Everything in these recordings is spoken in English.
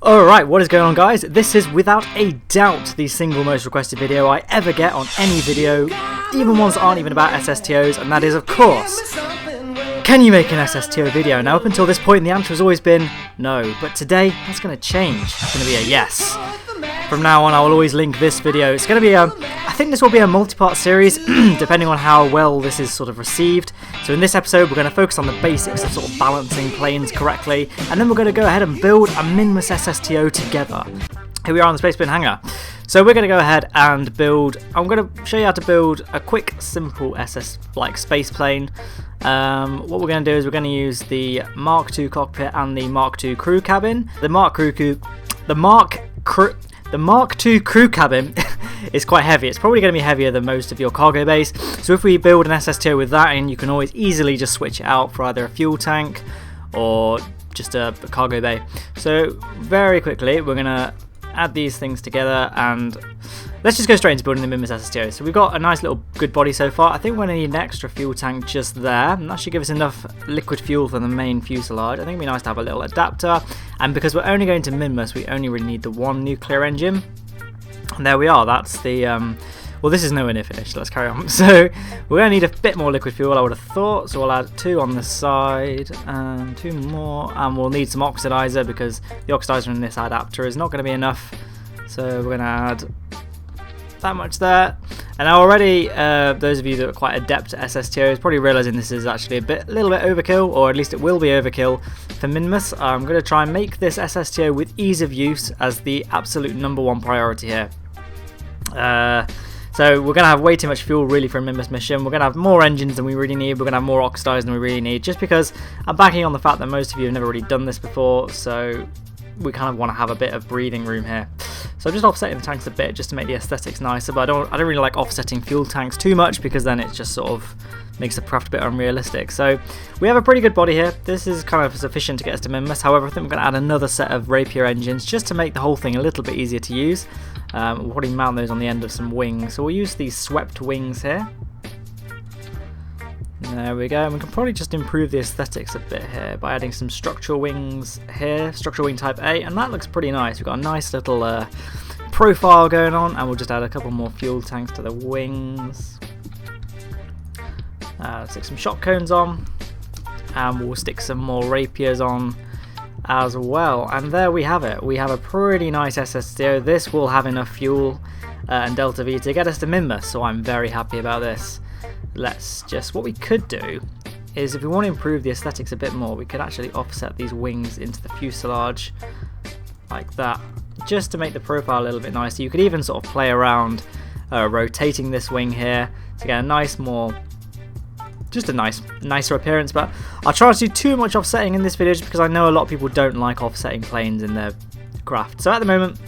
Alright, what is going on, guys? This is without a doubt the single most requested video I ever get on any video, even ones that aren't even about SSTOs, and that is, of course, can you make an SSTO video? Now, up until this point, the answer has always been no, but today, that's going to change. It's going to be a yes. From now on, I will always link this video. It's going to be I think this will be a multi-part series, depending on how well this is sort of received. So in this episode, we're going to focus on the basics of sort of balancing planes correctly, and then we're going to go ahead and build a Minmus SSTO together. Here we are on the Space Bin Hangar. So we're going to go ahead and build, I'm going to show you how to build a quick, simple space plane. What we're going to do is we're going to use the Mark II cockpit and the Mark II crew cabin. The Mark II crew cabin is quite heavy. It's probably going to be heavier than most of your cargo base. So if we build an SSTO with that in, you can always easily just switch it out for either a fuel tank or just a cargo bay. So very quickly, we're going to add these things together and let's just go straight into building the Minmus SSTO. So we've got a nice little good body so far. I think we're going to need an extra fuel tank just there, and that should give us enough liquid fuel for the main fuselage. I think it'd be nice to have a little adapter, and because we're only going to Minmus, we only really need the one nuclear engine. And there we are, that's the well, this is nowhere near finished, let's carry on. So we're going to need a bit more liquid fuel, I would have thought, so we'll add 2 on the side and 2 more, and we'll need some oxidizer because the oxidizer in this adapter is not going to be enough. So we're going to add that much there. And now already, those of you that are quite adept at SSTOs probably realising this is actually a little bit overkill, or at least it will be overkill for Minmus. I'm going to try and make this SSTO with ease of use as the absolute #1 priority here. So we're going to have way too much fuel really for a Minmus mission. We're going to have more engines than we really need. We're going to have more oxidizers than we really need, just because I'm banking on the fact that most of you have never really done this before, so we kind of want to have a bit of breathing room here. So I'm just offsetting the tanks a bit just to make the aesthetics nicer, but I don't really like offsetting fuel tanks too much because then it just sort of makes the craft a bit unrealistic. So we have a pretty good body here. This is kind of sufficient to get us to Minmus. However, I think we're going to add another set of Rapier engines just to make the whole thing a little bit easier to use. We'll probably mount those on the end of some wings. So we'll use these swept wings here. There we go, and we can probably just improve the aesthetics a bit here by adding some structural wings here, structural wing type A, and that looks pretty nice. We've got a nice little profile going on, and we'll just add a couple more fuel tanks to the wings. Stick some shot cones on, and we'll stick some more rapiers on as well. And there we have it. We have a pretty nice SSTO. This will have enough fuel and Delta V to get us to Minmus, so I'm very happy about this. What we could do is, if we want to improve the aesthetics a bit more, we could actually offset these wings into the fuselage like that, just to make the profile a little bit nicer. You could even sort of play around rotating this wing here to get a nicer appearance, but I'll try not to do too much offsetting in this video just because I know a lot of people don't like offsetting planes in their craft. So at the moment,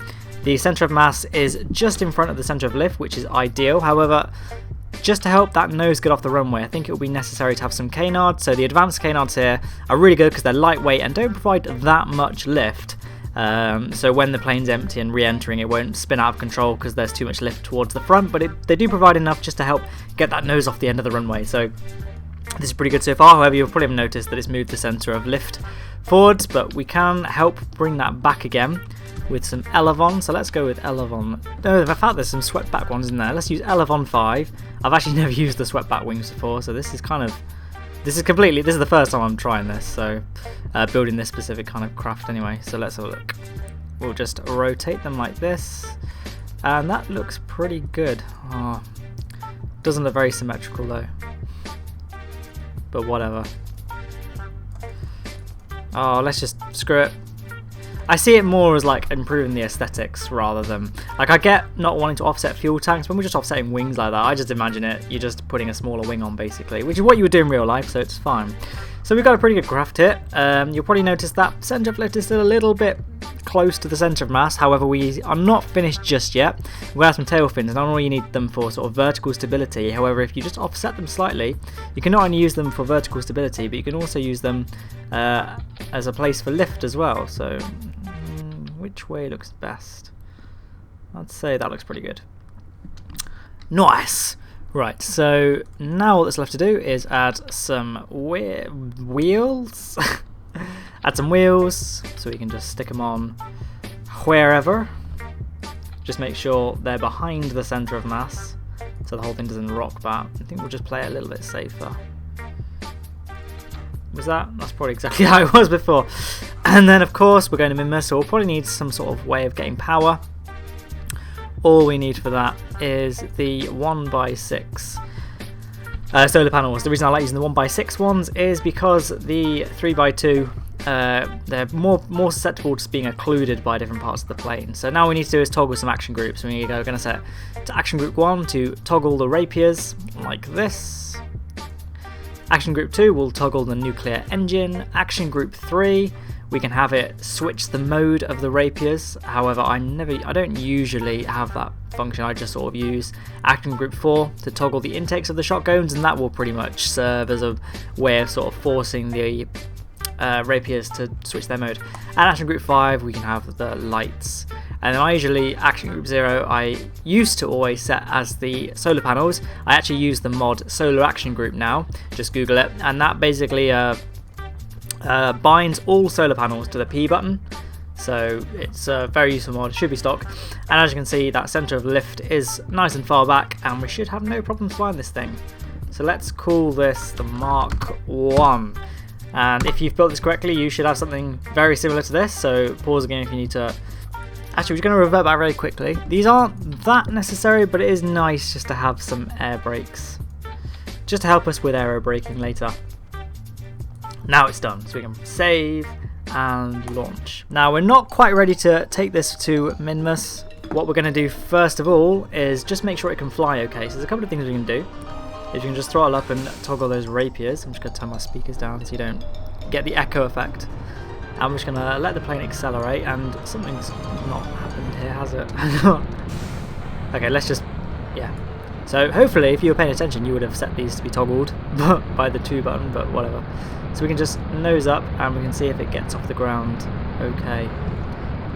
the centre of mass is just in front of the centre of lift, which is ideal. However, just to help that nose get off the runway, I think it will be necessary to have some canards. So the advanced canards here are really good because they're lightweight and don't provide that much lift. So when the plane's empty and re-entering, it won't spin out of control because there's too much lift towards the front, but they do provide enough just to help get that nose off the end of the runway. So this is pretty good so far. However, you'll probably have noticed that it's moved the centre of lift forwards, but we can help bring that back again with some Elevon. So let's go with Elevon. No, in fact, there's some swept back ones in there. Let's use Elevon 5. I've actually never used the swept back wings before, so this is the first time I'm trying this, so building this specific kind of craft anyway. So let's have a look. We'll just rotate them like this, and that looks pretty good. Oh, doesn't look very symmetrical though, but whatever. Oh, let's just screw it. I see it more as like improving the aesthetics rather than, like, I get not wanting to offset fuel tanks. When we're just offsetting wings like that, I just imagine you're just putting a smaller wing on basically, which is what you would do in real life, so it's fine. So we've got a pretty good craft here. You'll probably notice that centre of lift is still a little bit close to the centre of mass. However, we are not finished just yet. We have some tail fins, and not only you need them for sort of vertical stability. However, if you just offset them slightly, you can not only use them for vertical stability, but you can also use them as a place for lift as well. So which way looks best? I'd say that looks pretty good. Nice! Right, so now all that's left to do is add some wheels. Add some wheels, so we can just stick them on wherever. Just make sure they're behind the centre of mass, so the whole thing doesn't rock back. I think we'll just play it a little bit safer. That's probably exactly how it was before. And then of course we're going to min-mass, so we'll probably need some sort of way of getting power. All we need for that is the 1x6 solar panels. The reason I like using the 1x6 ones is because the 3x2 they're more susceptible to being occluded by different parts of the plane. So now we need to do is toggle some action groups. We're going to set to action group 1 to toggle the rapiers like this. Action group 2 will toggle the nuclear engine. Action group 3 we can have it switch the mode of the rapiers. However, I don't usually have that function. I just sort of use action group 4 to toggle the intakes of the shotguns, and that will pretty much serve as a way of sort of forcing the rapiers to switch their mode. And action group 5 we can have the lights. And then I usually, action group 0 I used to always set as the solar panels. I actually use the mod solar action group now, just Google it, and that basically binds all solar panels to the P button. So it's a very useful mod, should be stock. And as you can see, that centre of lift is nice and far back, and we should have no problem flying this thing. So let's call this the Mark 1. And if you've built this correctly, you should have something very similar to this. So pause again if you need to. Actually, we're just going to revert back very quickly. These aren't that necessary, but it is nice just to have some air brakes, just to help us with aero braking later. Now it's done, so we can save and launch. Now we're not quite ready to take this to min-mass. What we're going to do first of all is just make sure it can fly okay. So there's a couple of things we can do. If you can just throttle up and toggle those rapiers. I'm just going to turn my speakers down so you don't get the echo effect. I'm just going to let the plane accelerate, and something's not happened here, has it? Okay, let's just, yeah. So hopefully if you were paying attention you would have set these to be toggled by the 2 button, but whatever. So we can just nose up and we can see if it gets off the ground okay.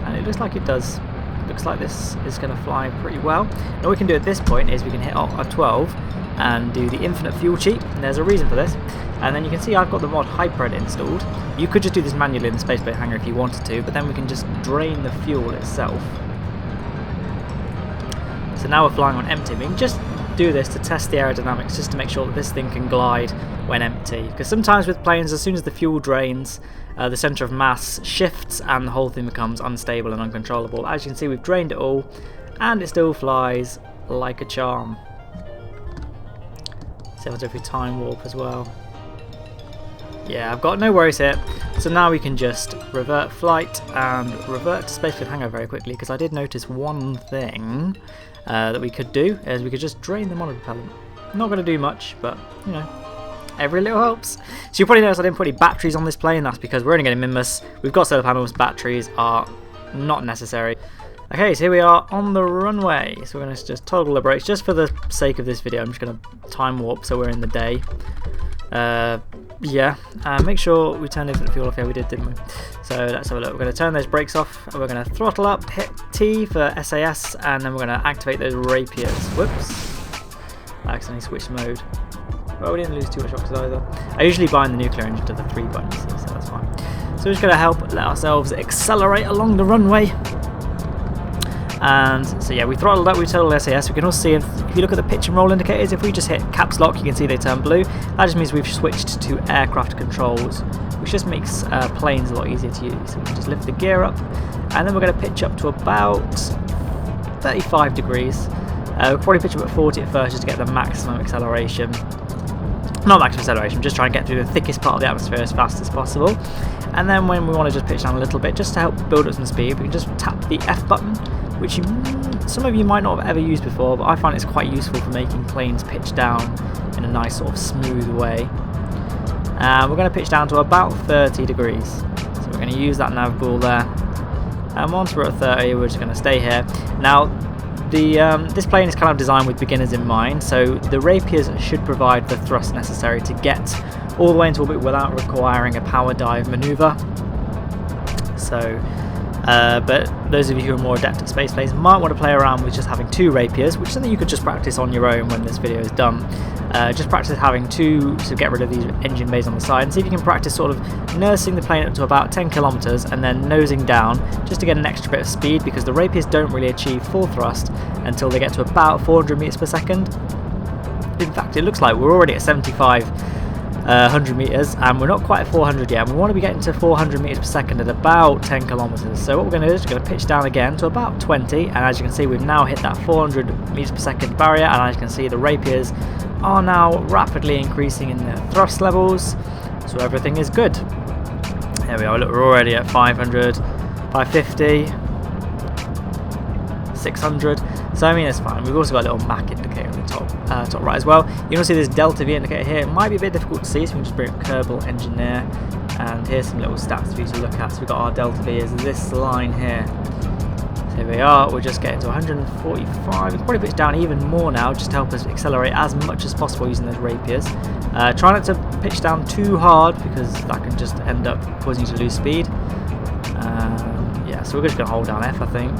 And it looks like it does. It looks like this is going to fly pretty well. And all we can do at this point is we can hit R12 and do the infinite fuel cheat, and there's a reason for this. And then you can see I've got the mod Hypred installed. You could just do this manually in the spaceplane hangar if you wanted to, but then we can just drain the fuel itself. So now we're flying on empty. We can just do this to test the aerodynamics, just to make sure that this thing can glide when empty. Because sometimes with planes, as soon as the fuel drains, the centre of mass shifts and the whole thing becomes unstable and uncontrollable. As you can see, we've drained it all, and it still flies like a charm. See if we time warp as well. Yeah, I've got no worries here. So now we can just revert flight and revert to spaceplane hangar very quickly, because I did notice one thing that we could do is we could just drain the monopropellant. Not going to do much, but you know, every little helps. So you probably noticed I didn't put any batteries on this plane. That's because we're only getting min-mass. We've got solar panels. Batteries are not necessary. Okay, so here we are on the runway. So we're going to just toggle the brakes just for the sake of this video. I'm just going to time warp so we're in the day. Yeah, make sure we turned infinite fuel off. Yeah, we did, didn't we? So let's have a look. We're going to turn those brakes off, and we're going to throttle up, hit T for SAS, and then we're going to activate those rapiers. Whoops, I accidentally switched mode. Well, we didn't lose too much oxygen either. I usually bind the nuclear engine to the 3 button, you see, so that's fine. So we're just going to help let ourselves accelerate along the runway. And so yeah, we throttled up, we totalled SAS. We can also see, if you look at the pitch and roll indicators, if we just hit caps lock, you can see they turn blue. That just means we've switched to aircraft controls, which just makes planes a lot easier to use. So we can just lift the gear up, and then we're going to pitch up to about 35 degrees. We'll probably pitch up at 40 at first just to get the maximum acceleration. Not maximum acceleration, just try and get through the thickest part of the atmosphere as fast as possible. And then when we want to just pitch down a little bit, just to help build up some speed, we can just tap the F button, which some of you might not have ever used before, but I find it's quite useful for making planes pitch down in a nice sort of smooth way. And we're going to pitch down to about 30 degrees. So we're going to use that nav ball there. And once we're at 30, we're just going to stay here. Now, this plane is kind of designed with beginners in mind, so the rapiers should provide the thrust necessary to get all the way into orbit without requiring a power dive maneuver. So But those of you who are more adept at space planes might want to play around with just having 2 rapiers, which is something you could just practice on your own when this video is done. Just practice having 2 to get rid of these engine bays on the side, and see if you can practice sort of nursing the plane up to about 10 kilometers and then nosing down just to get an extra bit of speed, because the rapiers don't really achieve full thrust until they get to about 400 meters per second. In fact, it looks like we're already at 100 meters and we're not quite at 400 yet. We want to be getting to 400 meters per second at about 10 kilometers. So what we're going to do is we're going to pitch down again to about 20, and as you can see, we've now hit that 400 meters per second barrier, and as you can see, the rapiers are now rapidly increasing in their thrust levels, so everything is good. There we are. Look, we're already at 500, 550, 600. So I mean, it's fine. We've also got a little Mach indicator on the top right as well. You can also see this delta V indicator here. It might be a bit difficult to see, so we can just bring up Kerbal Engineer, and here's some little stats for you to look at. So we've got our delta V is this line here. So here we are. We're just getting to 145. We can probably pitch down even more now, just to help us accelerate as much as possible using those rapiers. Try not to pitch down too hard, because that can just end up causing you to lose speed. Yeah, so we're just going to hold down F, I think.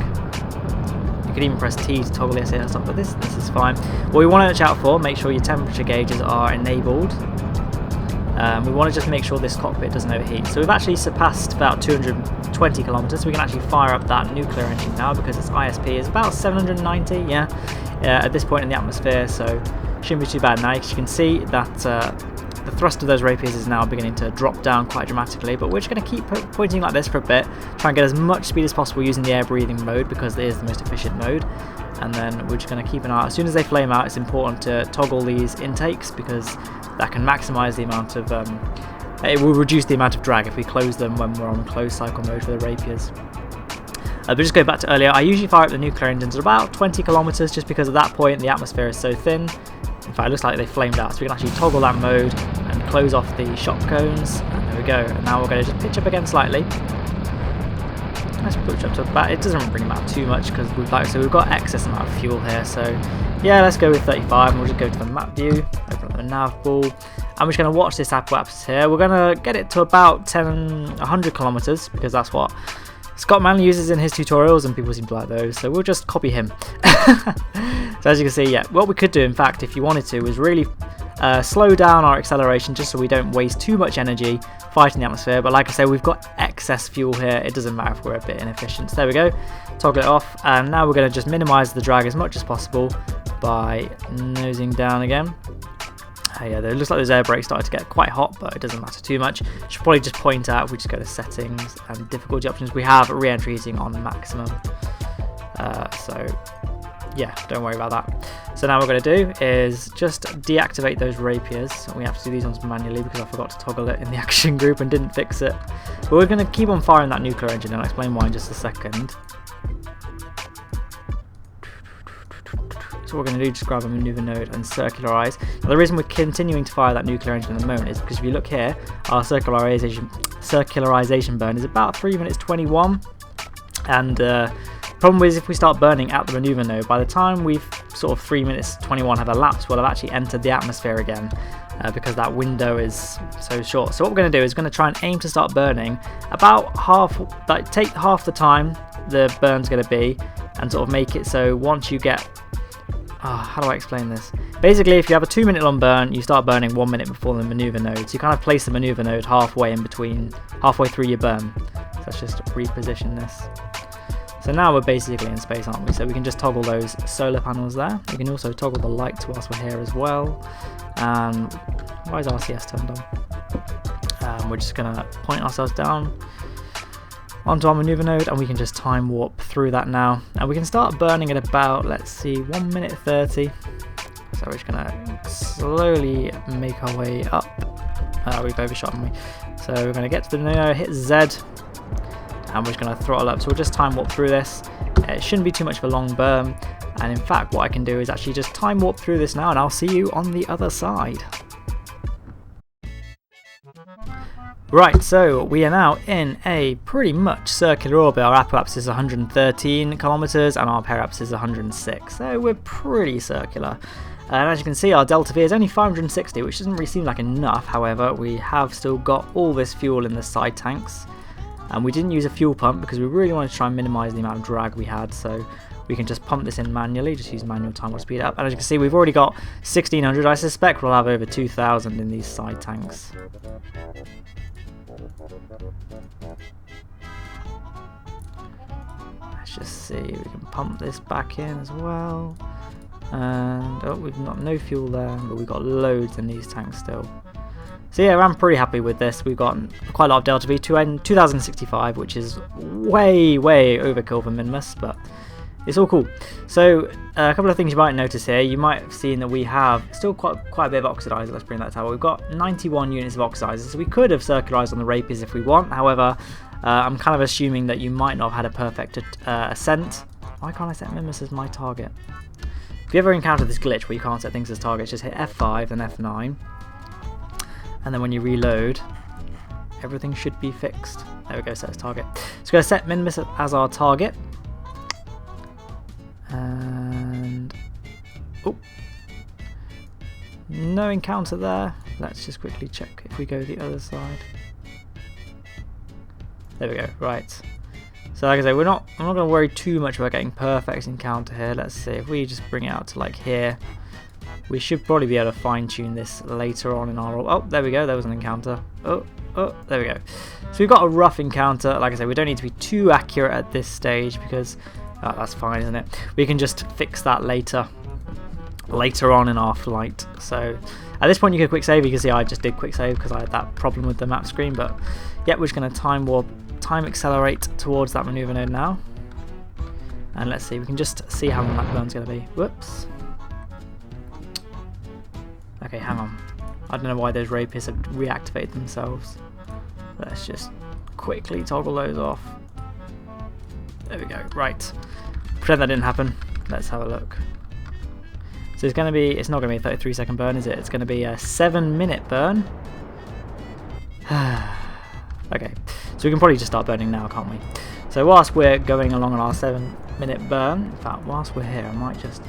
You could even press T to toggle the SAS off, but this is fine. What we want to watch out for, make sure your temperature gauges are enabled. We want to just make sure this cockpit doesn't overheat. So we've actually surpassed about 220 kilometers, so we can actually fire up that nuclear engine now, because its ISP is about 790, yeah, at this point in the atmosphere, so shouldn't be too bad. Now, as you can see that the thrust of those rapiers is now beginning to drop down quite dramatically, but we're just going to keep pointing like this for a bit, try and get as much speed as possible using the air breathing mode, because it is the most efficient mode. And then we're just going to keep an eye out. As soon as they flame out, it's important to toggle these intakes, because that can maximize the amount of it will reduce the amount of drag if we close them when we're on closed cycle mode for the rapiers. But just going back to earlier, I usually fire up the nuclear engines at about 20 kilometers, just because at that point the atmosphere is so thin. In fact, it looks like they flamed out, so we can actually toggle that mode and close off the shock cones. And there we go. And now we're going to just pitch up again slightly. Let's push up to about. It doesn't really matter too much, because we've got excess amount of fuel here. So yeah, let's go with 35, and we'll just go to the map view, open up the nav ball, and we're just going to watch this Periapsis here. We're going to get it to about 100 kilometers, because that's what Scott Manley uses in his tutorials, and people seem to like those, so we'll just copy him. So as you can see, yeah, what we could do, in fact, if you wanted to, is really slow down our acceleration, just so we don't waste too much energy fighting the atmosphere. But like I said, we've got excess fuel here. It doesn't matter if we're a bit inefficient. So there we go, toggle it off, and now we're going to just minimize the drag as much as possible by nosing down again. Yeah, it looks like those air brakes started to get quite hot, but it doesn't matter too much. Should probably just point out, if we just go to settings and difficulty options, we have re-entry heating on maximum. So yeah, don't worry about that. So now what we're going to do is just deactivate those rapiers. We have to do these ones manually, because I forgot to toggle it in the action group and didn't fix it. But we're going to keep on firing that nuclear engine, and I'll explain why in just a second. So what we're going to do is just grab a maneuver node and circularize. Now, the reason we're continuing to fire that nuclear engine at the moment is because if you look here, our circularization burn is about 3 minutes 21, and the problem is, if we start burning at the maneuver node, by the time we've sort of 3 minutes 21 have elapsed, we'll have actually entered the atmosphere again, because that window is so short. So what we're going to do is we're going to try and aim to start burning about half, like take half the time the burn's going to be, and sort of make it so once you get, how do I explain this? Basically, if you have a 2 minute long burn, you start burning 1 minute before the maneuver node. So you kind of place the maneuver node halfway through your burn. So let's just reposition this. So now we're basically in space, aren't we? So we can just toggle those solar panels there. We can also toggle the lights whilst we're here as well. And why is RCS turned on? We're just going to point ourselves down onto our maneuver node, and we can just time warp through that now, and we can start burning at about, let's see, 1 minute 30. So we're just gonna slowly make our way up. We've overshot, haven't we? So we're gonna get to the maneuver, hit Z, and we're just gonna throttle up. So we'll just time warp through this. It shouldn't be too much of a long burn, and in fact what I can do is actually just time warp through this now, and I'll see you on the other side. Right, so we are now in a pretty much circular orbit. Our Periapsis is 113 kilometers and our Periapsis is 106, so we're pretty circular. And as you can see, our delta V is only 560, which doesn't really seem like enough. However, we have still got all this fuel in the side tanks, And we didn't use a fuel pump because we really wanted to try and minimize the amount of drag we had, so we can just pump this in manually, just use manual time warp speed up. And as you can see, we've already got 1600. I suspect we'll have over 2000 in these side tanks. Let's just see, we can pump this back in as well. And oh, we've got no fuel there, but we've got loads in these tanks still. So yeah, I'm pretty happy with this. We've got quite a lot of Delta V, 2065, which is way overkill for Minimus, but it's all cool. So a couple of things you might notice here. You might have seen that we have still quite a bit of oxidizer. Let's bring that tower. We've got 91 units of oxidizer, so we could have circularized on the rapiers if we want. However, I'm kind of assuming that you might not have had a perfect ascent. Why can't I set Minimus as my target? If you ever encounter this glitch where you can't set things as targets, just hit F5 then F9. And then when you reload, everything should be fixed. There we go, set as target. So we're going to set Minimus as our target. And oh, no encounter there. Let's just quickly check if we go the other side. There we go, right. So like I say, I'm not going to worry too much about getting perfect encounter here. Let's see, if we just bring it out to like here, we should probably be able to fine tune this later on in our... Oh, there we go, there was an encounter. Oh, there we go. So we've got a rough encounter. Like I say, we don't need to be too accurate at this stage because that's fine, isn't it? We can just fix that later on in our flight. So at this point you can quick save. You can see I just did quick save because I had that problem with the map screen. But yeah, we're just going to time accelerate towards that maneuver node now. And let's see, we can just see how long that burn's going to be. Whoops. Okay, hang on. I don't know why those rapiers have reactivated themselves. Let's just quickly toggle those off. There we go. Right. Pretend that didn't happen. Let's have a look. So it's going to be, it's not going to be a 33-second burn, is it? It's going to be a 7-minute burn. Okay. So we can probably just start burning now, can't we? So whilst we're going along on our 7-minute burn, in fact, whilst we're here, I might just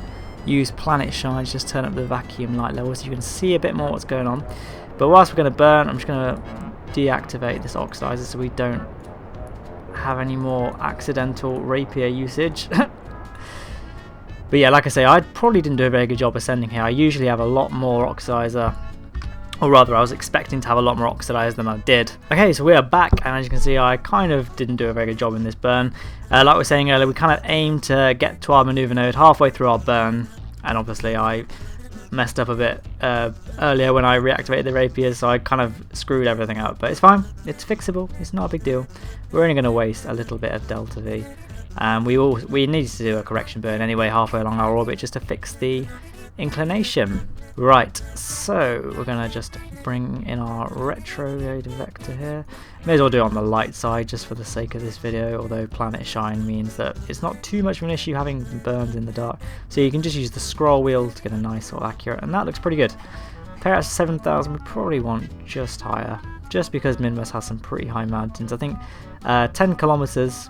use Planet Shine, just turn up the vacuum light level so you can see a bit more what's going on. But whilst we're going to burn, I'm just going to deactivate this oxidizer so we don't have any more accidental rapier usage. But yeah, like I say, I probably didn't do a very good job ascending here. I usually have a lot more oxidizer, or rather I was expecting to have a lot more oxidizer than I did. Okay, so we are back, and as you can see, I kind of didn't do a very good job in this burn. Like we were saying earlier, we kind of aimed to get to our maneuver node halfway through our burn, and obviously I messed up a bit earlier when I reactivated the rapiers, so I kind of screwed everything up. But it's fine, it's fixable, it's not a big deal. We're only going to waste a little bit of Delta V. We needed to do a correction burn anyway halfway along our orbit just to fix the inclination. Right, so we're going to just bring in our retrograde vector here. May as well do it on the light side just for the sake of this video, although Planet Shine means that it's not too much of an issue having burns in the dark. So you can just use the scroll wheel to get a nice sort of accurate, and that looks pretty good. Periapsis 7000 we probably want just higher, just because Minimus has some pretty high mountains. I think 10 kilometers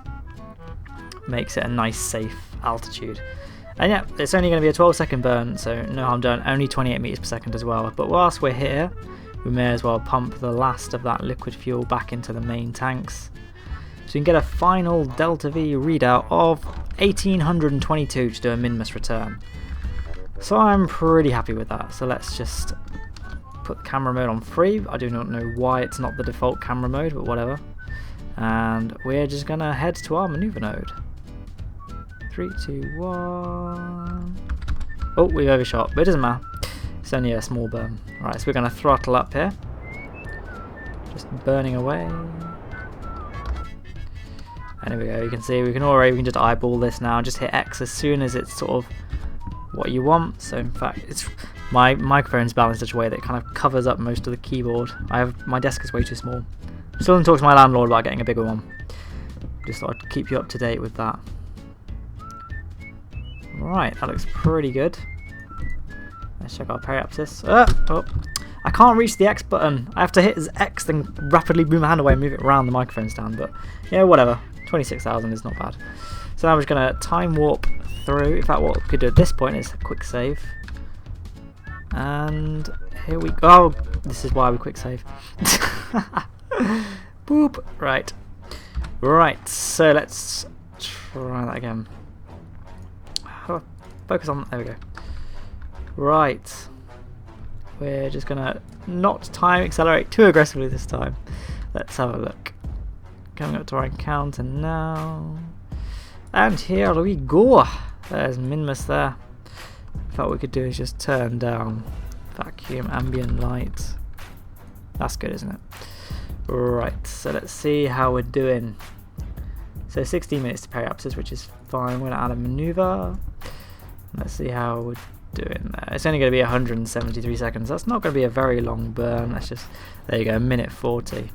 makes it a nice safe altitude. And yeah, it's only going to be a 12-second burn, so no harm done, only 28 meters per second as well. But whilst we're here, we may as well pump the last of that liquid fuel back into the main tanks. So we can get a final Delta V readout of 1822 to do a Minimus return. So I'm pretty happy with that. So let's just put the camera mode on free. I do not know why it's not the default camera mode, but whatever. And we're just going to head to our maneuver node. 3, 2, 1. Oh, we've overshot, but it doesn't matter. It's only a small burn. Right, so we're going to throttle up here. Just burning away. And here we go. You can see we can just eyeball this now. Just hit X as soon as it's sort of what you want. So in fact, it's my microphone's balanced in such a way that it kind of covers up most of the keyboard. My desk is way too small. Still in talk to my landlord about getting a bigger one. Just thought I'd keep you up to date with that. Right, that looks pretty good. Let's check our Periapsis. Oh, I can't reach the X button. I have to hit X, then rapidly move my hand away and move it around the microphone stand. But yeah, whatever. 26,000 is not bad. So now we're just going to time warp through. In fact, what we could do at this point is quick save. And here we go. Oh, this is why we quick save. Boop. Right. Right, so let's try that again. Focus on, there we go. Right, we're just gonna not time accelerate too aggressively this time. Let's have a look. Coming up to our encounter now, and here we go. There's Minmus there. What we could do is just turn down vacuum ambient light. That's good, isn't it? Right, so let's see how we're doing. So 16 minutes to Periapsis, which is fine. We're going to add a maneuver. Let's see how we're doing there. It's only going to be 173 seconds. That's not going to be a very long burn. Let's just, there you go, 1:40.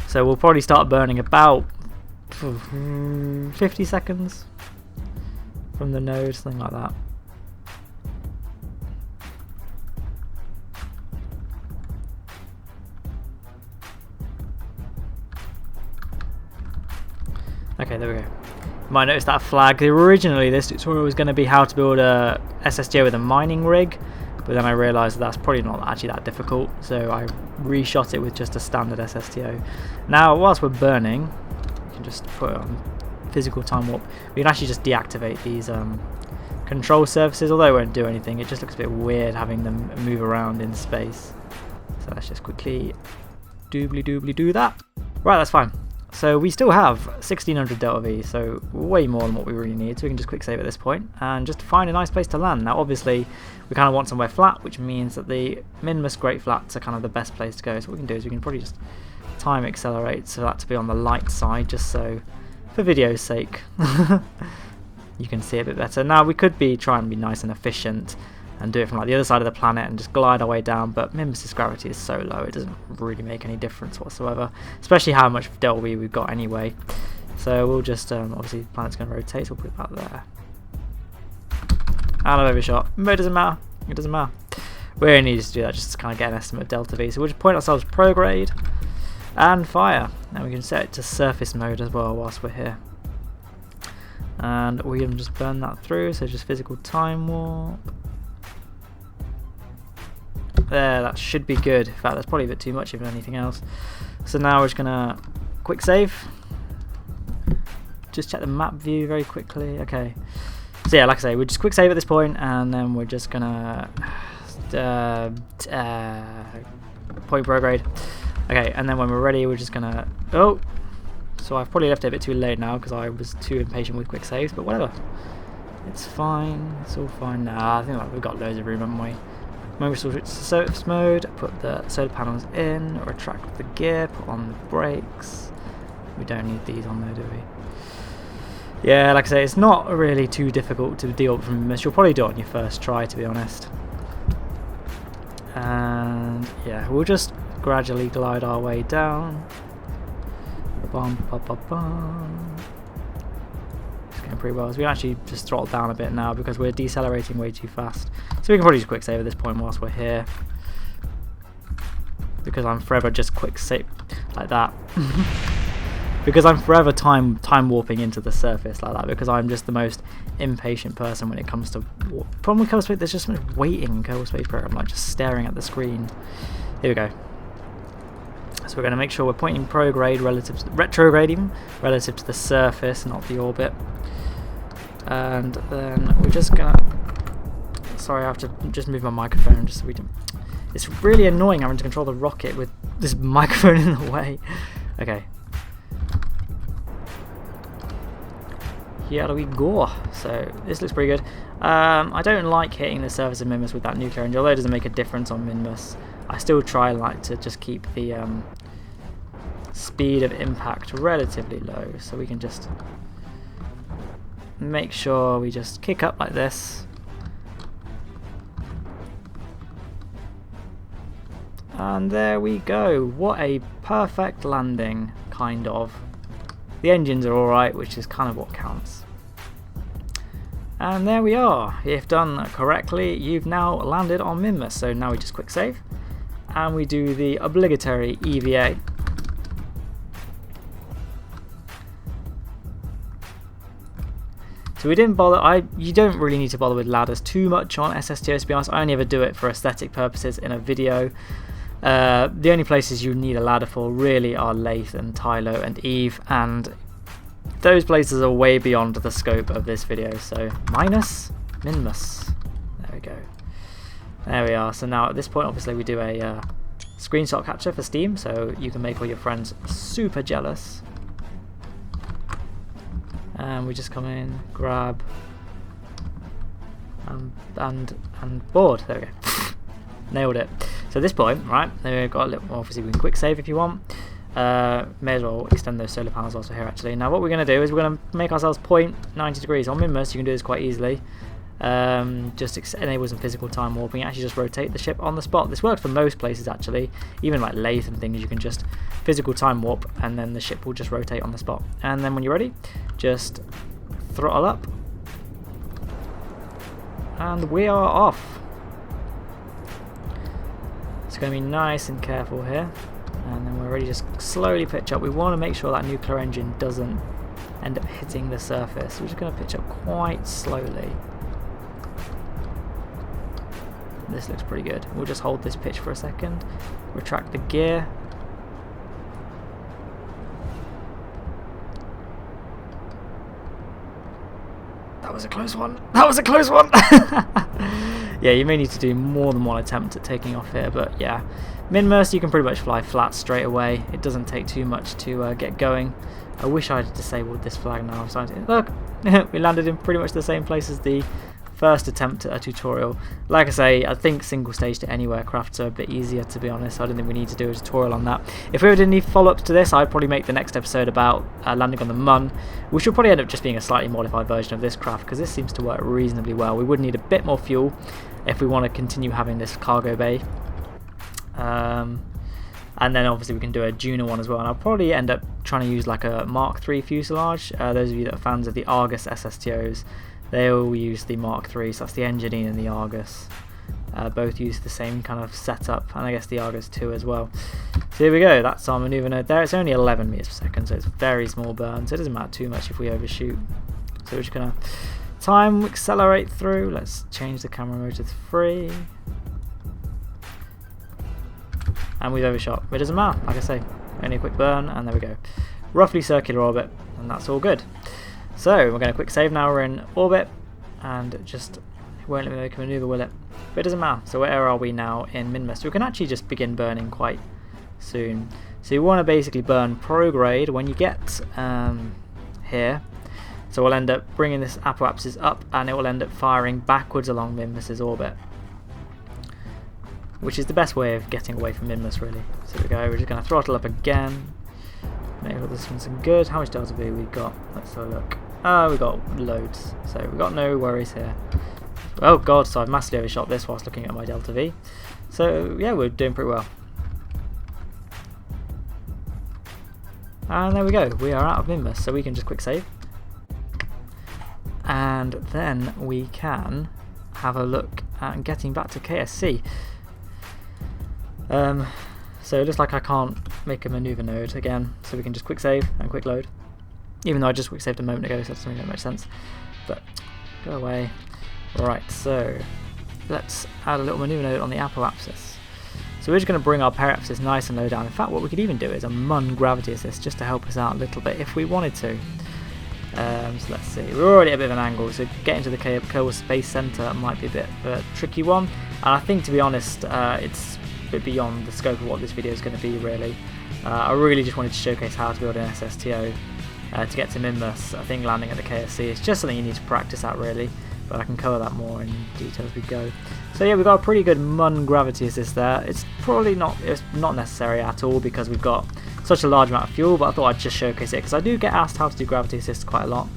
So we'll probably start burning about 50 seconds from the node, something like that. Okay, there we go. You might notice that flag. Originally this tutorial was going to be how to build a SSTO with a mining rig, but then I realised that's probably not actually that difficult, so I reshot it with just a standard SSTO. Now whilst we're burning, we can just put it on physical time warp. We can actually just deactivate these control surfaces, although it won't do anything. It just looks a bit weird having them move around in space. So let's just quickly doobly do that. Right, that's fine. So we still have 1600 delta V, so way more than what we really need, so we can just quick save at this point and just find a nice place to land. Now obviously we kind of want somewhere flat, which means that the Minmus Great Flats are kind of the best place to go. So what we can do is we can probably just time accelerate so that to be on the light side, just so for video's sake you can see a bit better. Now we could try and be nice and efficient and do it from like the other side of the planet and just glide our way down, but Minmus's gravity is so low it doesn't really make any difference whatsoever, especially how much delta V we've got anyway. So we'll just obviously the planet's going to rotate, so we'll put it back there. And I've overshot, but it doesn't matter. It doesn't matter. We only need to do that just to kind of get an estimate of delta V. So we'll just point ourselves prograde and fire, and we can set it to surface mode as well whilst we're here. And we can just burn that through. So just physical time warp. There, that should be good. In fact, that's probably a bit too much if anything else. So now we're just gonna quick save. Just check the map view very quickly. Okay. So yeah, like I say, we'll just quick save at this point, and then we're just gonna point prograde. Okay, and then when we're ready, we're just gonna so I've probably left it a bit too late now because I was too impatient with quick saves, but whatever. It's fine. It's all fine now. I think we've got loads of room, haven't we? When we switch to surface mode, put the solar panels in, retract the gear, put on the brakes. We don't need these on there, do we? Yeah, like I say, it's not really too difficult to deal with from this. You'll probably do it on your first try, to be honest. And yeah, we'll just gradually glide our way down. Bum, bum, bum, bum. It's going pretty well. So we can actually just throttle down a bit now because we're decelerating way too fast. So we can probably just quick save at this point whilst we're here, because I'm forever just quick save like that. Because I'm forever time warping into the surface like that, because I'm just the most impatient person when it comes to warp. Problem with Kerbal Space, there's just so much waiting in Kerbal Space Program, like just staring at the screen. Here we go. So we're going to make sure we're pointing prograde relative to retrograde, even relative to the surface, not the orbit. And then we're just gonna. Sorry, I have to just move my microphone just so we don't. It's really annoying having to control the rocket with this microphone in the way. Okay. Here we go. So this looks pretty good. I don't like hitting the surface of Minmus with that nuclear engine, although it doesn't make a difference on Minmus. I still try like to just keep the speed of impact relatively low, so we can just make sure we just kick up like this. And there we go. What a perfect landing, kind of. The engines are alright, which is kind of what counts. And there we are. If done correctly, you've now landed on Minmus. So now we just quick save and we do the obligatory EVA. So we didn't bother. You don't really need to bother with ladders too much on SSTO, to be honest. I only ever do it for aesthetic purposes in a video. The only places you need a ladder for really are Lathe and Tylo and Eve, and those places are way beyond the scope of this video. So minus Minmus. There we go. There we are. So now at this point, obviously, we do a screenshot capture for Steam, so you can make all your friends super jealous. And we just come in, grab, and board. There we go. Nailed it. So at this point, right, we've got a little. Obviously, we can quick save if you want. May as well extend those solar panels also here actually. Now what we're going to do is we're going to make ourselves point 90 degrees. On Minmus you can do this quite easily. Just enable some physical time warping. Actually just rotate the ship on the spot. This works for most places actually. Even like Lathe and things, you can just physical time warp and then the ship will just rotate on the spot. And then when you're ready, just throttle up. And we are off. It's going to be nice and careful here. And then we're ready to just slowly pitch up. We want to make sure that nuclear engine doesn't end up hitting the surface. We're just going to pitch up quite slowly. This looks pretty good. We'll just hold this pitch for a second. Retract the gear. That was a close one. That was a close one! Yeah, you may need to do more than one attempt at taking off here, but yeah. Minmus, you can pretty much fly flat straight away. It doesn't take too much to get going. I wish I had disabled this flag now. Look, we landed in pretty much the same place as the first attempt at a tutorial. Like I say, I think single stage to anywhere crafts are a bit easier, to be honest. I don't think we need to do a tutorial on that. If we ever did any follow-ups to this, I'd probably make the next episode about landing on the Mun, which will probably end up just being a slightly modified version of this craft, because this seems to work reasonably well. We would need a bit more fuel if we want to continue having this cargo bay. And then obviously we can do a Juno one as well, and I'll probably end up trying to use like a Mark III fuselage. Those of you that are fans of the Argus SSTOs, they all use the Mark III, so that's the Engineer and the Argus. Both use the same kind of setup, and I guess the Argus 2 as well. So here we go, that's our manoeuvre node there. It's only 11 meters per second, so it's very small burn, so it doesn't matter too much if we overshoot. So we're just going to time accelerate through. Let's change the camera mode to 3. And we've overshot. It doesn't matter, like I say, only a quick burn, and there we go. Roughly circular orbit, and that's all good. So we're going to quick save now. We're in orbit, and just won't let me make a manoeuvre, will it? But it doesn't matter. So where are we now in Minmus? We can actually just begin burning quite soon. So you want to basically burn prograde when you get here. So we'll end up bringing this Periapsis up, and it will end up firing backwards along Minmus's orbit, which is the best way of getting away from Minmus, really. So here we go, we're just going to throttle up again. Make sure this one's good. How much delta V we got? Let's have a look. We got loads, so we've got no worries here. Oh god, so I've massively overshot this whilst looking at my delta V. So yeah, we're doing pretty well. And there we go, we are out of Minmus, so we can just quick save. And then we can have a look at getting back to KSC. So it looks like I can't make a manoeuvre node again, so we can just quick save and quick load. Even though I just quick saved a moment ago, so that doesn't make much sense. But go away. Right, so let's add a little manoeuvre node on the Periapsis. So we're just going to bring our Periapsis nice and low down. In fact, what we could even do is a Mun gravity assist just to help us out a little bit if we wanted to. So let's see, we're already at a bit of an angle, so getting to the Kerbal Space Center might be a bit of a tricky one. And I think, to be honest, it's a bit beyond the scope of what this video is going to be, really. I really just wanted to showcase how to build an SSTO to get to Minmus. I think landing at the KSC is just something you need to practice at, really, but I can cover that more in detail as we go. So yeah, we've got a pretty good Mun gravity assist there. It's not necessary at all because we've got such a large amount of fuel, but I thought I'd just showcase it because I do get asked how to do gravity assist quite a lot.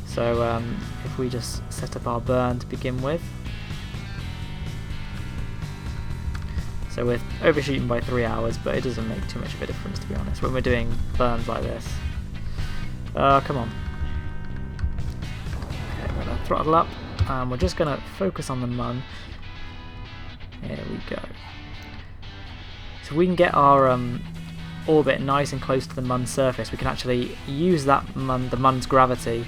So if we just set up our burn to begin with. So we're overshooting by 3 hours, but it doesn't make too much of a difference, to be honest, when we're doing burns like this. Come on. Okay, we're going to throttle up, and we're just going to focus on the Mun. Here we go. So we can get our orbit nice and close to the Mun's surface. We can actually use that the Mun's gravity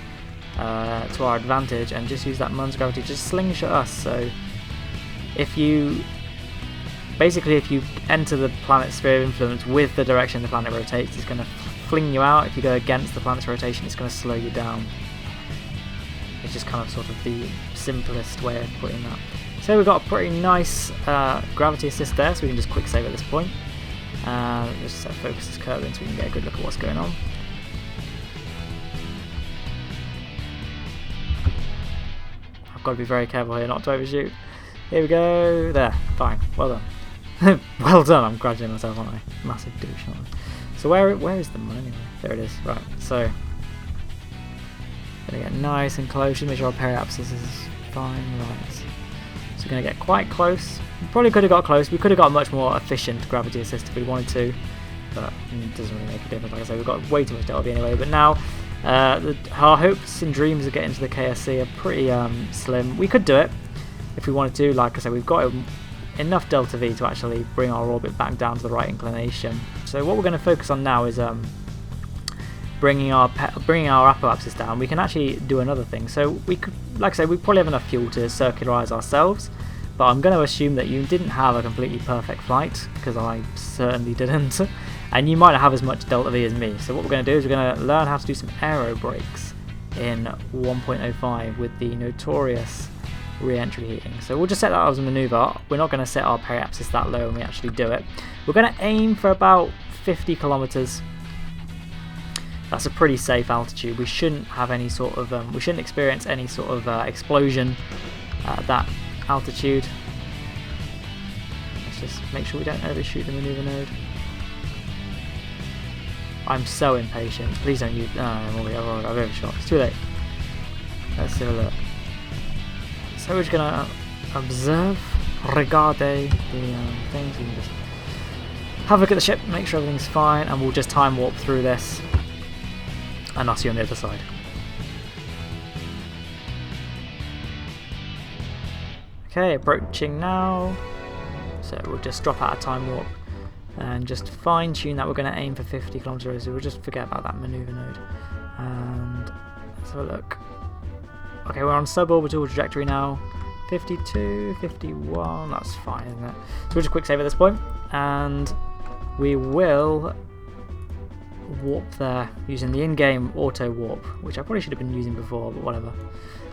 to our advantage, and just use that Mun's gravity to just slingshot us. So if you basically if you enter the planet's sphere of influence with the direction the planet rotates, it's going to fling you out. If you go against the planet's rotation, it's going to slow you down. It's just kind of sort of the simplest way of putting that. So we've got a pretty nice gravity assist there, so we can just quick save at this point. Just set focus as Kerbal so we can get a good look at what's going on. I've got to be very careful here not to overshoot. Here we go. There. Fine. Well done. Well done. I'm congratulating myself, aren't I? Massive douche, aren't I? So where is the moon anyway? There it is. Right. So gonna get nice and close. Just make sure our periapsis is fine. Right. So we're gonna get quite close. We probably could have got close. We could have got a much more efficient gravity assist if we wanted to, but it doesn't really make a difference. Like I say, we've got way too much delta anyway. But now our hopes and dreams of getting to the KSC are pretty slim. We could do it if we wanted to. Like I said, we've got enough delta V to actually bring our orbit back down to the right inclination. So what we're going to focus on now is bringing our apoapsis down. We can actually do another thing. So we could, like I said, we probably have enough fuel to circularize ourselves. But I'm going to assume that you didn't have a completely perfect flight, because I certainly didn't. And you might not have as much delta V as me. So what we're going to do is we're going to learn how to do some aero brakes in 1.05 with the notorious re-entry heating. So we'll just set that as a maneuver. We're not going to set our periapsis that low when we actually do it. We're going to aim for about 50 kilometers. That's a pretty safe altitude. We shouldn't have any sort of we shouldn't experience any sort of explosion at that altitude. Let's just make sure we don't overshoot the maneuver node. I'm so impatient. Please don't use. I've overshot. It's too late. Let's have a look. So we're just gonna observe, regarde the things. We can just have a look at the ship, make sure everything's fine, and we'll just time warp through this, and I'll see you on the other side. Okay, approaching now. So we'll just drop out of time warp and just fine tune that. We're going to aim for 50 kilometers, so we'll just forget about that maneuver node. And let's have a look. Okay, we're on suborbital trajectory now. 52, 51, that's fine, isn't it? So we'll just quick save at this point, and we will warp there using the in-game auto warp, which I probably should have been using before, but whatever.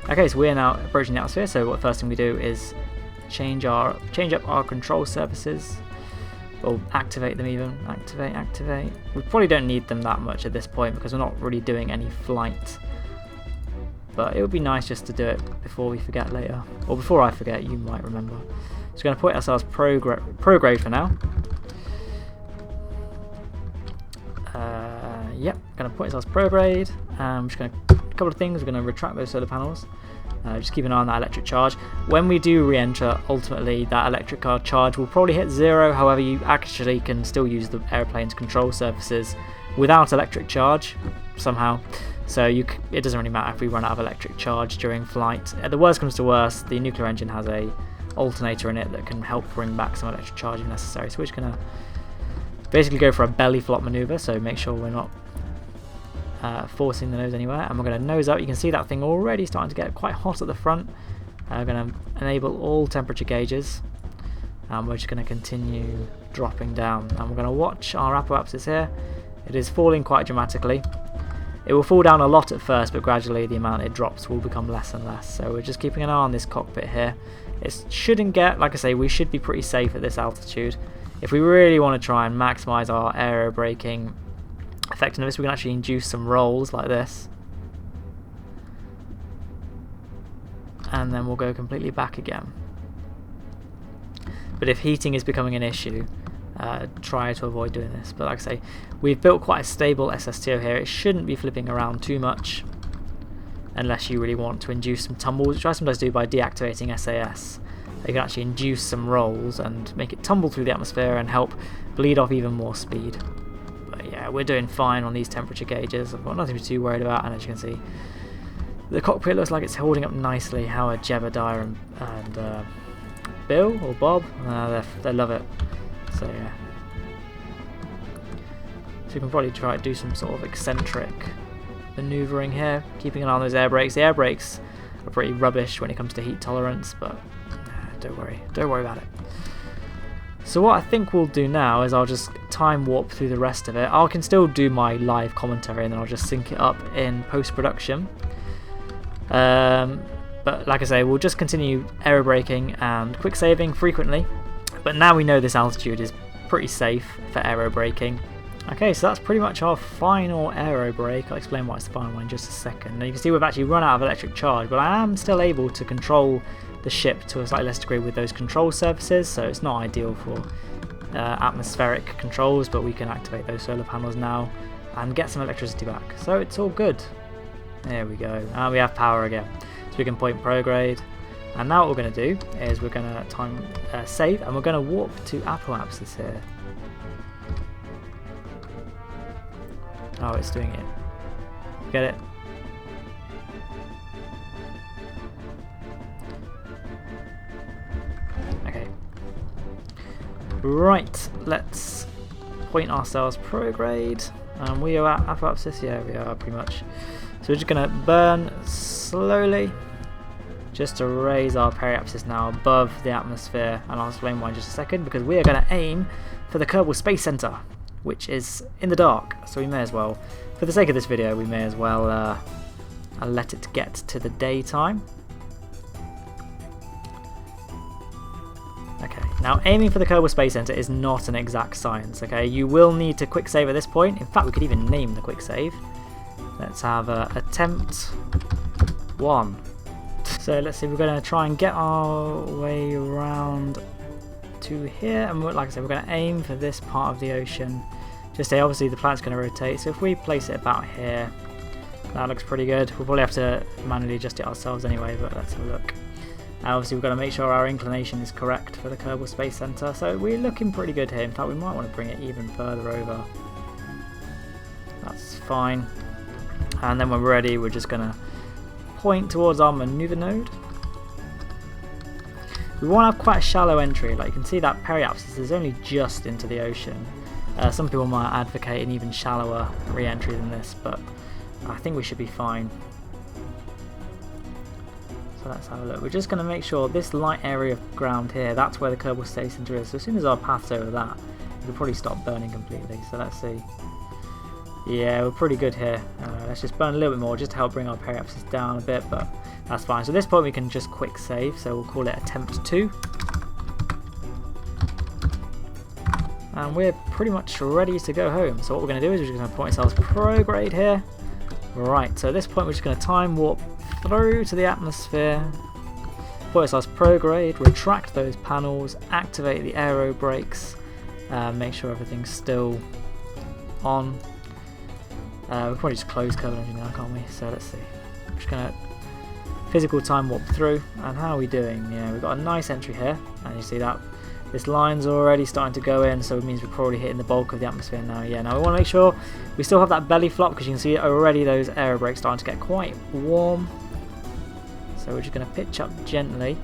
Okay, so we're now approaching the atmosphere, so what the first thing we do is change up our control surfaces, or activate them even. Activate. We probably don't need them that much at this point because we're not really doing any flight. But it would be nice just to do it before we forget later. Or before I forget, you might remember. So we're going to put ourselves prograde for now. Yep, going to put ourselves prograde. I'm just going to, a couple of things, we're going to retract those solar panels. Just keep an eye on that electric charge. When we do re-enter, ultimately that electric charge will probably hit 0. However, you actually can still use the airplane's control surfaces without electric charge somehow. So it doesn't really matter if we run out of electric charge during flight. At the worst comes to worst, the nuclear engine has a alternator in it that can help bring back some electric charge if necessary. So we're just going to basically go for a belly flop maneuver, so make sure we're not forcing the nose anywhere, and we're going to nose up. You can see that thing already starting to get quite hot at the front. We're going to enable all temperature gauges, and we're just going to continue dropping down, and we're going to watch our apoapsis here. It is falling quite dramatically. It will fall down a lot at first, but gradually the amount it drops will become less and less. So we're just keeping an eye on this cockpit here. It shouldn't get, like I say, we should be pretty safe at this altitude. If we really want to try and maximize our aero braking effectiveness, we can actually induce some rolls like this, and then we'll go completely back again. But if heating is becoming an issue, try to avoid doing this. But like I say, we've built quite a stable SSTO here. It shouldn't be flipping around too much unless you really want to induce some tumbles, which I sometimes do by deactivating SAS. You can actually induce some rolls and make it tumble through the atmosphere and help bleed off even more speed. But yeah, we're doing fine on these temperature gauges. I've got nothing to be too worried about, and as you can see, the cockpit looks like it's holding up nicely. Howard, Jebediah and Bill or Bob, they love it. So yeah, so we can probably try to do some sort of eccentric manoeuvring here, keeping an eye on those air brakes. The air brakes are pretty rubbish when it comes to heat tolerance, but don't worry about it. So what I think we'll do now is I'll just time warp through the rest of it. I can still do my live commentary and then I'll just sync it up in post-production. But like I say, we'll just continue aero braking and quick saving frequently. But now we know this altitude is pretty safe for aero braking. Okay, so that's pretty much our final aero brake. I'll explain why it's the final one in just a second. Now you can see we've actually run out of electric charge, but I am still able to control the ship to a slightly less degree with those control surfaces, so it's not ideal for atmospheric controls, but we can activate those solar panels now and get some electricity back. So it's all good. There we go. And we have power again. So we can point prograde. And now what we're going to do is we're going to time save, and we're going to warp to Periapsis here. Oh, it's doing it. Get it? Okay. Right, let's point ourselves prograde. And we are at Periapsis. Yeah, we are pretty much. So we're just going to burn slowly just to raise our Periapsis now above the atmosphere, and I'll explain why in just a second, because we are going to aim for the Kerbal Space Center, which is in the dark, so we may as well, for the sake of this video, we may as well let it get to the daytime. Okay, now aiming for the Kerbal Space Center is not an exact science, okay? You will need to quick save at this point. In fact, we could even name the quick save. Let's have attempt 1. So let's see, we're going to try and get our way around to here, and like I said, we're going to aim for this part of the ocean. Just say, obviously the planet's going to rotate, so if we place it about here, that looks pretty good. We'll probably have to manually adjust it ourselves anyway, but let's have a look. Obviously we've got to make sure our inclination is correct for the Kerbal Space Center, so we're looking pretty good here. In fact, we might want to bring it even further over. That's fine. And then when we're ready, we're just going to point towards our maneuver node. We want to have quite a shallow entry. Like you can see, that Periapsis is only just into the ocean. Some people might advocate an even shallower re-entry than this, but I think we should be fine. So let's have a look. We're just going to make sure this light area of ground here, that's where the Kerbal Space Center is. So as soon as our path's over that, we'll probably stop burning completely. So let's see. Yeah, we're pretty good here. Let's just burn a little bit more just to help bring our Periapsis down a bit, but that's fine. So at this point we can just quick save, so we'll call it attempt 2. And we're pretty much ready to go home. So what we're going to do is we're just going to point ourselves prograde here. Right, so at this point we're just going to time warp through to the atmosphere, point ourselves prograde, retract those panels, activate the aero brakes, make sure everything's still on. We can probably just close Kerbal Engine now, can't we? So let's see. I'm just going to physical time warp through. And how are we doing? Yeah, we've got a nice entry here. And you see that this line's already starting to go in, so it means we're probably hitting the bulk of the atmosphere now. Yeah, now we want to make sure we still have that belly flop, because you can see already those aero brakes starting to get quite warm. So we're just going to pitch up gently,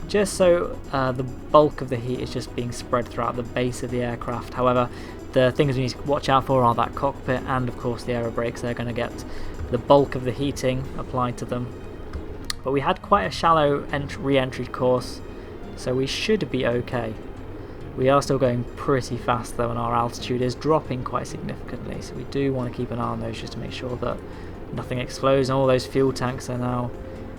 just so the bulk of the heat is just being spread throughout the base of the aircraft. However, the things we need to watch out for are that cockpit and of course the aero brakes. They're going to get the bulk of the heating applied to them. But we had quite a shallow re-entry course, so we should be okay. We are still going pretty fast though, and our altitude is dropping quite significantly, so we do want to keep an eye on those just to make sure that nothing explodes, and all those fuel tanks are now.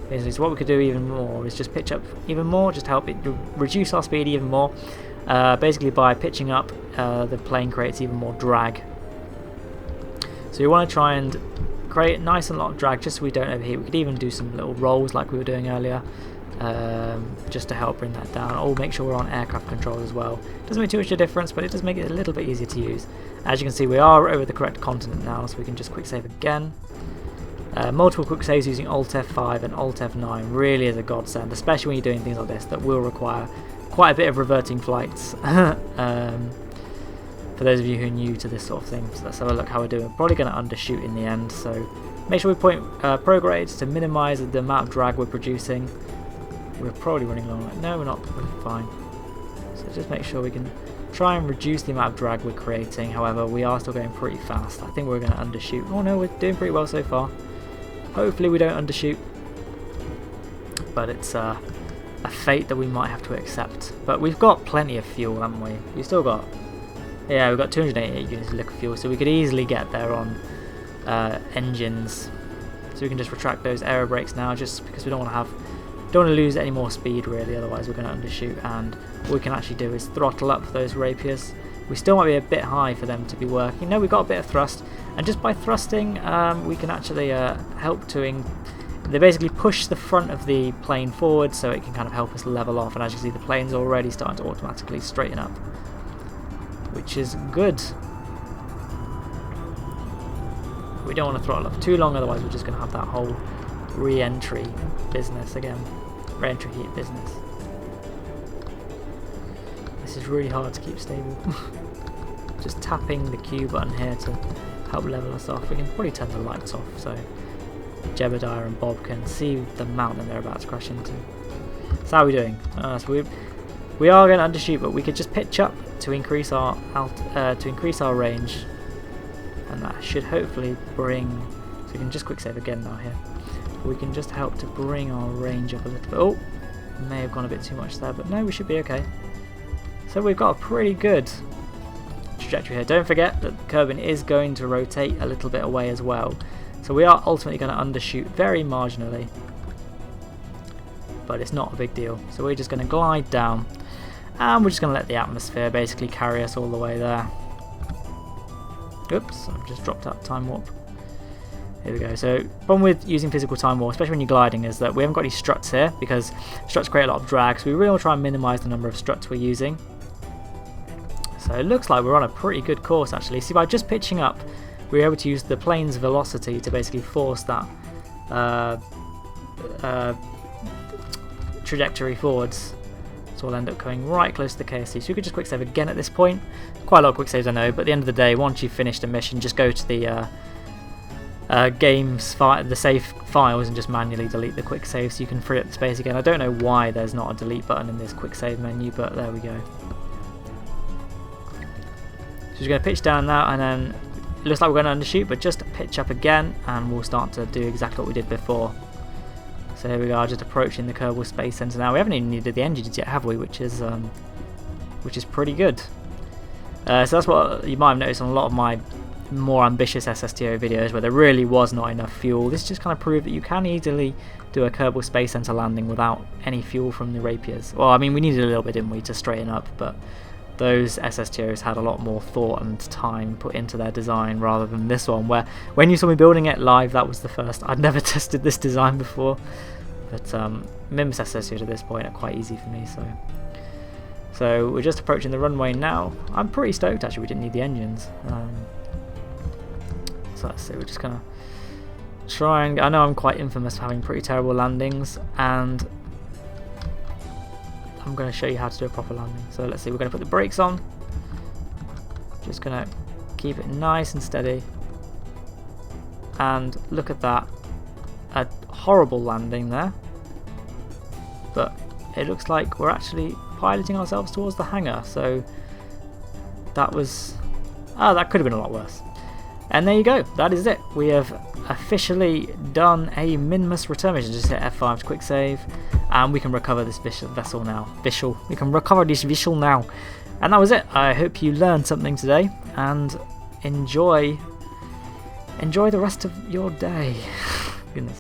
So what we could do even more is just pitch up even more, just to help it reduce our speed even more. Basically by pitching up, the plane creates even more drag. So you want to try and create nice and lot of drag just so we don't overheat. We could even do some little rolls like we were doing earlier, just to help bring that down. Or make sure we're on aircraft control as well. Doesn't make too much of a difference, but it does make it a little bit easier to use. As you can see, we are over the correct continent now, so we can just quick save again. Multiple quick saves using Alt F5 and Alt F9 really is a godsend, especially when you're doing things like this that will require quite a bit of reverting flights. For those of you who are new to this sort of thing. So let's have a look how we're doing. We're probably going to undershoot in the end, so make sure we point progrades to minimise the amount of drag we're producing. We're probably running long. No, we're not. We're fine. So just make sure we can try and reduce the amount of drag we're creating. However, we are still going pretty fast. I think we're going to undershoot. Oh no, we're doing pretty well so far. Hopefully we don't undershoot. But it's a fate that we might have to accept. But we've got plenty of fuel, haven't we? We've still got, yeah, we've got 288 units of liquid fuel, so we could easily get there on engines. So we can just retract those aero brakes now, just because we don't want to lose any more speed really, otherwise we're going to undershoot. And what we can actually do is throttle up those rapiers. We still might be a bit high for them to be working. No, we've got a bit of thrust, and just by thrusting we can actually help to they basically push the front of the plane forward, so it can kind of help us level off. And as you see, the plane's already starting to automatically straighten up, which is good. We don't want to throttle up too long, otherwise we're just going to have that whole re-entry business again. Re-entry heat business. This is really hard to keep stable. Just tapping the Q button here to help level us off. We can probably turn the lights off so Jebediah and Bob can see the mountain they're about to crash into. So how are we doing? So we are going to undershoot, but we could just pitch up to increase our range, and that should hopefully bring. So we can just quick save again now here. We can just help to bring our range up a little bit. Oh, may have gone a bit too much there, but no, we should be okay. So we've got a pretty good trajectory here. Don't forget that the Kerbal is going to rotate a little bit away as well. So we are ultimately going to undershoot very marginally, but it's not a big deal. So we're just going to glide down, and we're just going to let the atmosphere basically carry us all the way there. Oops, I've just dropped out time warp. Here we go. So problem with using physical time warp, especially when you're gliding, is that we haven't got any struts here, because struts create a lot of drag, so we really want to try and minimise the number of struts we're using. So it looks like we're on a pretty good course actually. See, by just pitching up, we were able to use the plane's velocity to basically force that trajectory forwards. So we'll end up going right close to the KSP. So you could just quick save again at this point. Quite a lot of quick saves I know, but at the end of the day, once you've finished a mission, just go to the the save files and just manually delete the quick save so you can free up the space again. I don't know why there's not a delete button in this quick save menu, but there we go. So we're going to pitch down now, and then it looks like we're going to undershoot, but just pitch up again and we'll start to do exactly what we did before. So here we are, just approaching the Kerbal Space Center now. We haven't even needed the engines yet, have we? Which is pretty good. So that's what you might have noticed on a lot of my more ambitious SSTO videos, where there really was not enough fuel. This just kind of proved that you can easily do a Kerbal Space Center landing without any fuel from the rapiers. Well, I mean, we needed a little bit, didn't we, to straighten up, but those SSTOs had a lot more thought and time put into their design rather than this one, where when you saw me building it live, that was the first. I'd never tested this design before, but MIMS SSTOs at this point are quite easy for me. So we're just approaching the runway now. I'm pretty stoked actually we didn't need the engines. So let's see, we're just gonna try and, I know I'm quite infamous for having pretty terrible landings, and I'm going to show you how to do a proper landing. So let's see, we're going to put the brakes on. Just going to keep it nice and steady. And look at that. A horrible landing there. But it looks like we're actually piloting ourselves towards the hangar. So that was... that could have been a lot worse. And there you go. That is it. We have officially done a Minmus return mission. Just hit F5 to quick save. And we can recover this vessel now. We can recover this vessel now. And that was it. I hope you learned something today, and enjoy the rest of your day.